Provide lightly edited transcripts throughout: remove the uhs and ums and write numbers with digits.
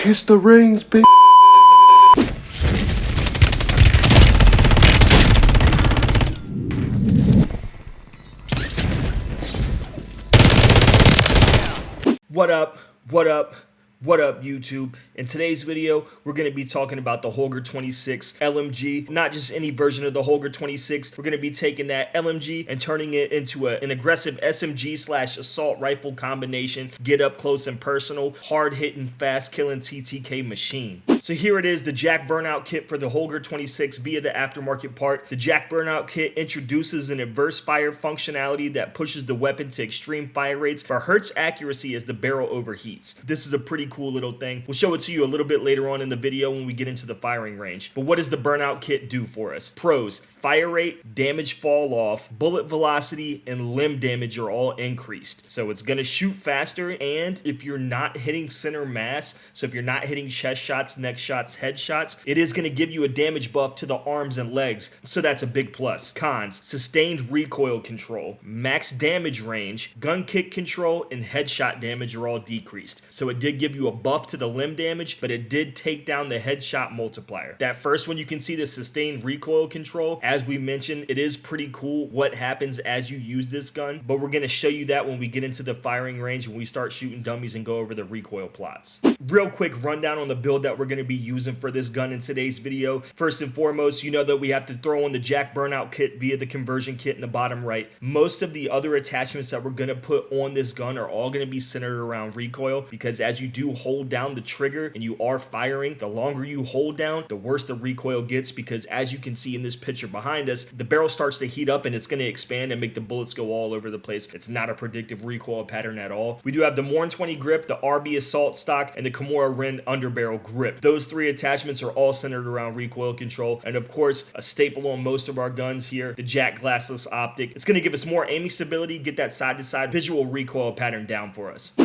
Kiss the rings, bitch. What up? What up? What up, YouTube? In today's video, we're going to be talking about the Holger 26 LMG. Not just any version of the Holger 26. We're going to be taking that LMG and turning it into an aggressive SMG / assault rifle combination. Get up close and personal, hard-hitting, fast-killing TTK machine. So here it is, the JAK Burnout kit for the Holger 26 via the aftermarket part. The JAK Burnout kit introduces an adverse fire functionality that pushes the weapon to extreme fire rates for hertz accuracy as the barrel overheats. This is a pretty cool little thing. We'll show it to you a little bit later on in the video when we get into the firing range. But what does the Burnout kit do for us? Pros: fire rate, damage fall off, bullet velocity, and limb damage are all increased. So it's going to shoot faster, and if you're not hitting center mass, so if you're not hitting chest shots, neck shots, head shots, it is going to give you a damage buff to the arms and legs. So that's a big plus. Cons: sustained recoil control, max damage range, gun kick control, and headshot damage are all decreased. So it did give you a buff to the limb damage, but it did take down the headshot multiplier. That first one, you can see the sustained recoil control. As we mentioned, it is pretty cool what happens as you use this gun, but we're going to show you that when we get into the firing range, when we start shooting dummies and go over the recoil plots. Real quick rundown on the build that we're going to be using for this gun in today's video. First and foremost, you know that we have to throw in the JAK Burnout kit via the conversion kit in the bottom right. Most of the other attachments that we're going to put on this gun are all going to be centered around recoil, because as you do hold down the trigger and you are firing, the longer you hold down, the worse the recoil gets, because as you can see in this picture behind us, the barrel starts to heat up and it's going to expand and make the bullets go all over the place. It's not a predictive recoil pattern at all. We do have the Morn 20 grip, the RB assault stock, and the Kimura Ren underbarrel grip. Those three attachments are all centered around recoil control, and of course, a staple on most of our guns here, the JAK glassless optic. It's going to give us more aiming stability, get that side-to-side visual recoil pattern down for us.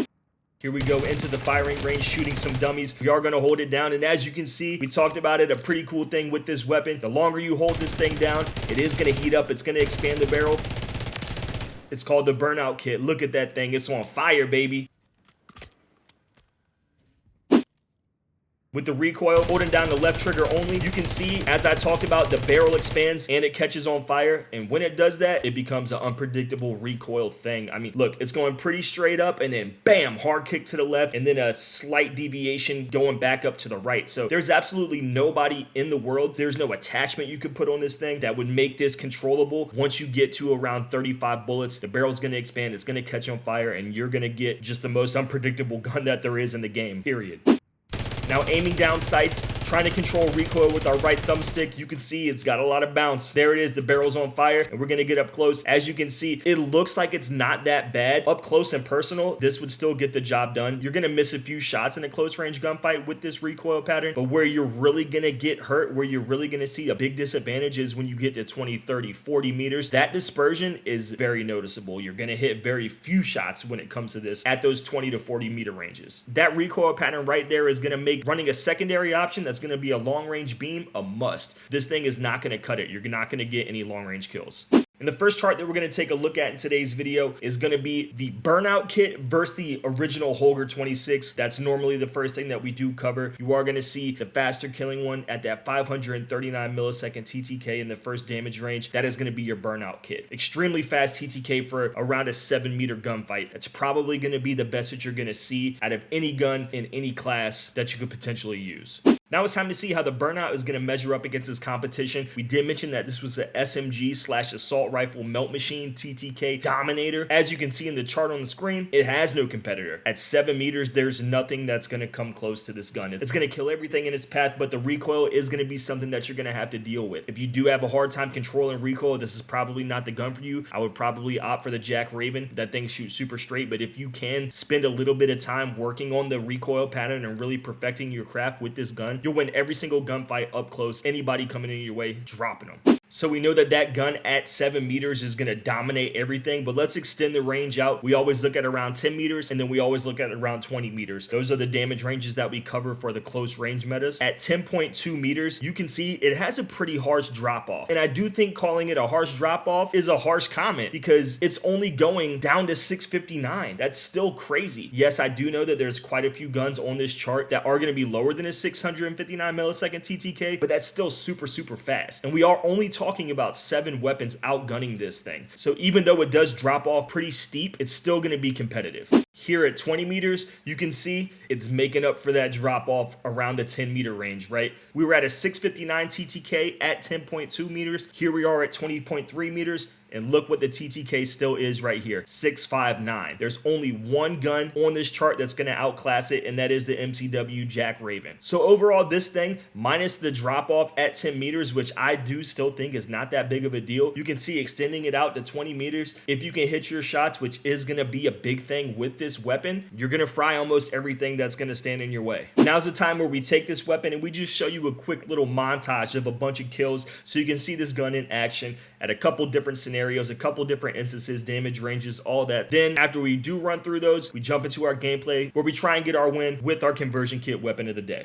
Here we go into the firing range, shooting some dummies. We are going to hold it down, and as you can see, we talked about it, a pretty cool thing with this weapon. The longer you hold this thing down, it is going to heat up. It's going to expand the barrel. It's called the Burnout kit. Look at that thing. It's on fire, baby. With the recoil, holding down the left trigger only, you can see, as I talked about, the barrel expands and it catches on fire. And when it does that, it becomes an unpredictable recoil thing. I mean, look, it's going pretty straight up and then bam, hard kick to the left and then a slight deviation going back up to the right. So there's absolutely nobody in the world, there's no attachment you could put on this thing that would make this controllable. Once you get to around 35 bullets, the barrel's going to expand, it's going to catch on fire, and you're going to get just the most unpredictable gun that there is in the game, period. Now aiming down sights, trying to control recoil with our right thumbstick. You can see it's got a lot of bounce. There it is, the barrel's on fire, and we're gonna get up close. As you can see, it looks like it's not that bad. Up close and personal, this would still get the job done. You're gonna miss a few shots in a close range gunfight with this recoil pattern, but where you're really gonna get hurt, where you're really gonna see a big disadvantage is when you get to 20, 30, 40 meters. That dispersion is very noticeable. You're gonna hit very few shots when it comes to this at those 20 to 40 meter ranges. That recoil pattern right there is gonna make running a secondary option that's going to be a long range beam a must. This thing is not going to cut it. You're not going to get any long range kills. And the first chart that we're going to take a look at in today's video is going to be the Burnout kit versus the original Holger 26. That's normally the first thing that we do cover. You are going to see the faster killing one at that 539 millisecond TTK in the first damage range. That is going to be your Burnout kit. Extremely fast TTK for around a 7-meter gunfight. That's probably going to be the best that you're going to see out of any gun in any class that you could potentially use. Now it's time to see how the Burnout is going to measure up against this competition. We did mention that this was an SMG / assault rifle melt machine TTK dominator. As you can see in the chart on the screen, it has no competitor. At 7 meters, there's nothing that's going to come close to this gun. It's going to kill everything in its path, but the recoil is going to be something that you're going to have to deal with. If you do have a hard time controlling recoil, this is probably not the gun for you. I would probably opt for the JAK Raven. That thing shoots super straight, but if you can spend a little bit of time working on the recoil pattern and really perfecting your craft with this gun, you'll win every single gunfight up close. Anybody coming in your way, dropping them. So we know that that gun at 7 meters is going to dominate everything, but let's extend the range out. We always look at around 10 meters, and then we always look at around 20 meters. Those are the damage ranges that we cover for the close range metas. At 10.2 meters, you can see it has a pretty harsh drop off. And I do think calling it a harsh drop off is a harsh comment because it's only going down to 659. That's still crazy. Yes, I do know that there's quite a few guns on this chart that are going to be lower than a 659 millisecond TTK, but that's still super, super fast. And we are only talking about 7 weapons outgunning this thing. So even though it does drop off pretty steep, it's still going to be competitive. Here at 20 meters, you can see it's making up for that drop off around the 10 meter range, right? We were at a 659 TTK at 10.2 meters. Here we are at 20.3 meters. And look what the TTK still is right here, 659. There's only one gun on this chart that's going to outclass it, and that is the MCW JAK Raven. So overall, this thing, minus the drop off at 10 meters, which I do still think is not that big of a deal. You can see extending it out to 20 meters. If you can hit your shots, which is going to be a big thing with this weapon, you're going to fry almost everything that's going to stand in your way. Now's the time where we take this weapon and we just show you a quick little montage of a bunch of kills so you can see this gun in action at a couple different scenarios, a couple different instances, damage ranges, all that. Then after we do run through those, we jump into our gameplay where we try and get our win with our conversion kit weapon of the day.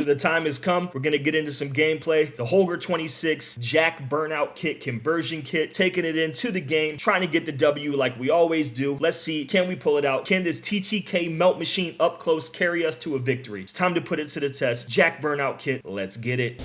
The time has come. We're going to get into some gameplay. The Holger 26 JAK Burnout kit conversion kit, taking it into the game, trying to get the W like we always do. Let's see, can we pull it out? Can this TTK melt machine up close carry us to a victory? It's time to put it to the test. JAK Burnout kit, let's get it.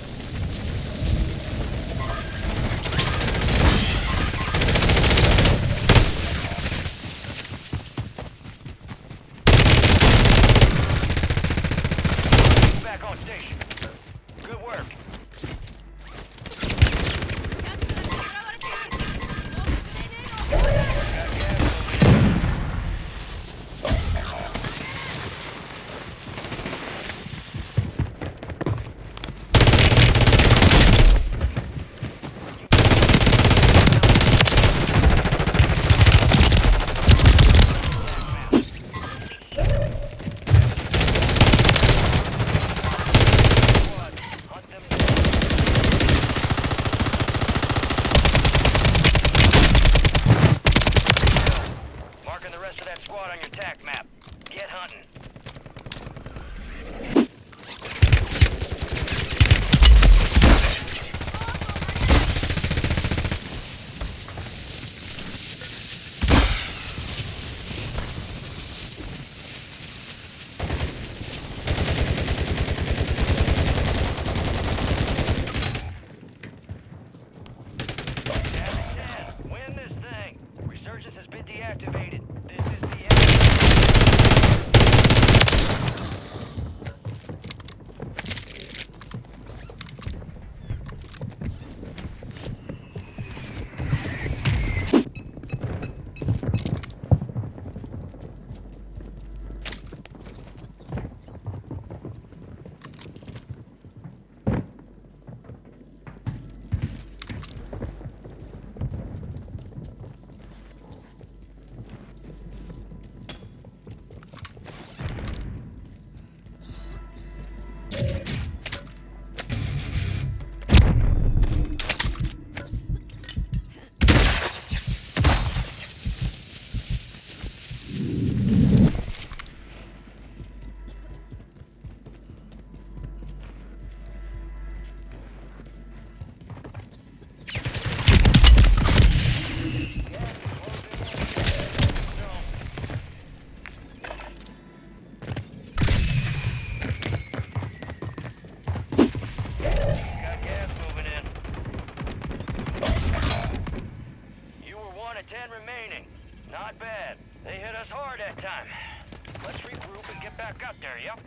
Not bad. They hit us hard that time. Let's regroup and get back up there, yep?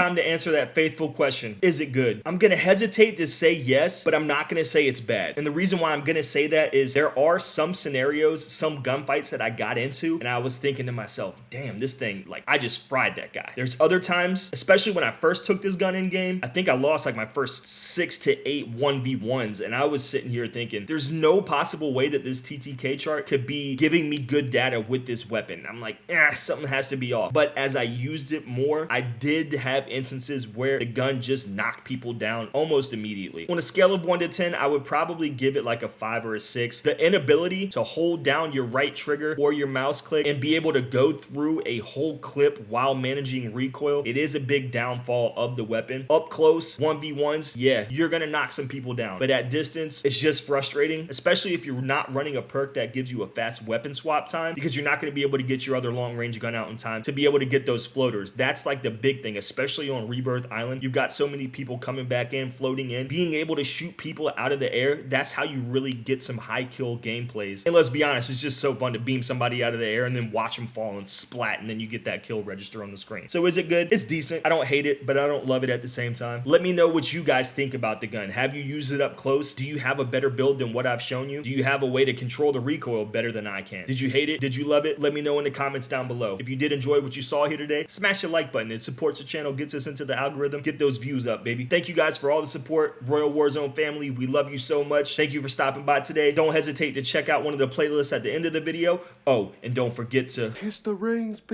Time to answer that faithful question. Is it good? I'm gonna hesitate to say yes, but I'm not gonna say it's bad. And the reason why I'm gonna say that is there are some scenarios, some gunfights that I got into, and I was thinking to myself, damn, this thing, like, I just fried that guy. There's other times, especially when I first took this gun in game, I think I lost like my first 6 to 8 1v1s, and I was sitting here thinking, there's no possible way that this TTK chart could be giving me good data with this weapon. I'm like, something has to be off. But as I used it more, I did have instances where the gun just knocked people down almost immediately. On a scale of 1 to 10, I would probably give it like a 5 or a 6. The inability to hold down your right trigger or your mouse click and be able to go through a whole clip while managing recoil, it is a big downfall of the weapon. Up close, 1v1s, yeah, you're gonna knock some people down. But at distance, it's just frustrating, especially if you're not running a perk that gives you a fast weapon swap time, because you're not gonna be able to get your other long range gun out in time to be able to get those floaters. That's like the big thing, especially on Rebirth Island. You've got so many people coming back in, floating in, being able to shoot people out of the air. That's how you really get some high kill gameplays. And let's be honest, it's just so fun to beam somebody out of the air and then watch them fall and splat, and then you get that kill register on the screen. So is it good? It's decent. I don't hate it, but I don't love it at the same time. Let me know what you guys think about the gun. Have you used it up close? Do you have a better build than what I've shown you? Do you have a way to control the recoil better than I can? Did you hate it? Did you love it? Let me know in the comments down below. If you did enjoy what you saw here today, smash the like button. It supports the channel, gets us into the algorithm, get those views up, baby. Thank you guys for all the support. Royal Warzone family, we love you so much. Thank you for stopping by today. Don't hesitate to check out one of the playlists at the end of the video. Oh, and don't forget to kiss the rings,